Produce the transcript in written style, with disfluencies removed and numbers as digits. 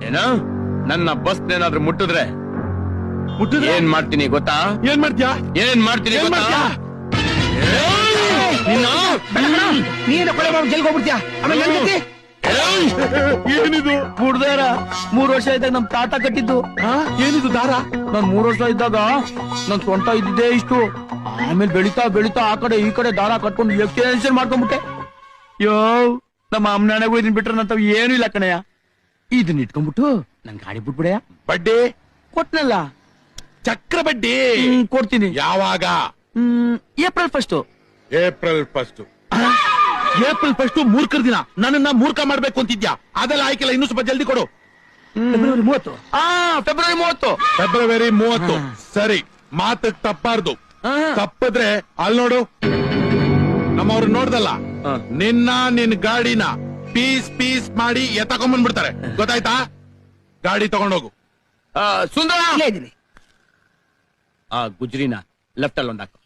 ಏನ ನನ್ನ ಬಸ್ ಏನಾದ್ರೂ ಮುಟ್ಟಿದ್ರೆ ಏನ್ ಮಾಡ್ತೀನಿ ಗೊತ್ತಾ? ಏನ್ ಮಾಡ್ತೀಯಾ? ಏನ್ ಮಾಡ್ತೀನಿ ಗೊತ್ತಾ? ನೀನು ಕೊಲೆ ಮಾಡಿ ಜೈಲ್ಗೆ ಹೋಗ್ಬಿಡ್ತೀಯಾ? ಆಮೇಲೆ ನನ್ ಗತಿ? ಏನಿದು? ಹುಡ್ದಾರ 3 ವರ್ಷ ಇದ್ದಾಗ ನಮ್ ತಾತ ಕಟ್ಟಿದ್ದು. ಏನಿದು ದಾರ? ನಾನ್ 3 ವರ್ಷ ಇದ್ದಾಗ ನನ್ ಸೊಂಟ ಇದ್ದಿದ್ದೇ ಇಷ್ಟು. ಆಮೇಲೆ ಬೆಳಿತಾ ಬೆಳಿತಾ ಆ ಕಡೆ ಈ ಕಡೆ ದಾರ ಕಟ್ಕೊಂಡು ಎಕ್ಸ್ಟೆನ್ಷನ್ ಮಾಡ್ಕೊಂಡ್ಬಿಟ್ಟೆ. ಯೋ ನಮ್ಮ ಅಮ್ಮನಾಣೆಗೂ ಇದನ್ ಬಿಟ್ರೆ ನಂತವ್ ಏನು ಇಲ್ಲ ಕಣಯ್ಯ. ಇದನ್ನ ಇಟ್ಕೊಂಡ್ಬಿಟ್ಟು ನನ್ ಗಾಡಿ ಬಿಟ್ಬಿಡಯ್ಯ. ಬಡ್ಡಿ ಕೊಟ್ನಲ್ಲ, ಚಕ್ರ ಬಡ್ಡಿ ಕೊಡ್ತೀನಿ. ಯಾವಾಗ? ಏಪ್ರಿಲ್ 1. ಏಪ್ರಿಲ್ 1. ಏಪ್ರಿಲ್ 1 ಮೂರ್ಖರ ದಿನ. ನನ್ನನ್ನ ಮೂರ್ಖ ಮಾಡ್ಬೇಕು ಅಂತಿದ್ಯಾ? ಅದೆಲ್ಲ ಆಯ್ಕೆಲ್ಲ ಇನ್ನೂ ಸ್ವಲ್ಪ ಜಲ್ದಿ ಕೊಡು. ಫೆಬ್ರವರಿ 30. ಫೆಬ್ರವರಿ 30. ಫೆಬ್ರವರಿ 30. ಸರಿ, ಮಾತಕ್ ತಪ್ಪಾರ್ದು. ತಪ್ಪದ್ರೆ ಅಲ್ಲಿ ನೋಡು, ನಮ್ಮವ್ರು ನೋಡ್ದಲ್ಲ, ನಿನ್ ಗಾಡಿನ ಪೀಸ್ ಪೀಸ್ ಮಾಡಿ ಎತ್ತಕೊಂಡ್ಬಂದ್ಬಿಡ್ತಾರೆ. ಗೊತ್ತಾಯ್ತಾ? ಗಾಡಿ ತಗೊಂಡೋಗು. ಸುಂದರ, ಇಲ್ಲೇ ಇದೀನಿ. ಗುಜ್ರಿನ ಲೆಫ್ಟ್ ಅಲ್ಲಿ ಒಂದಾಕು.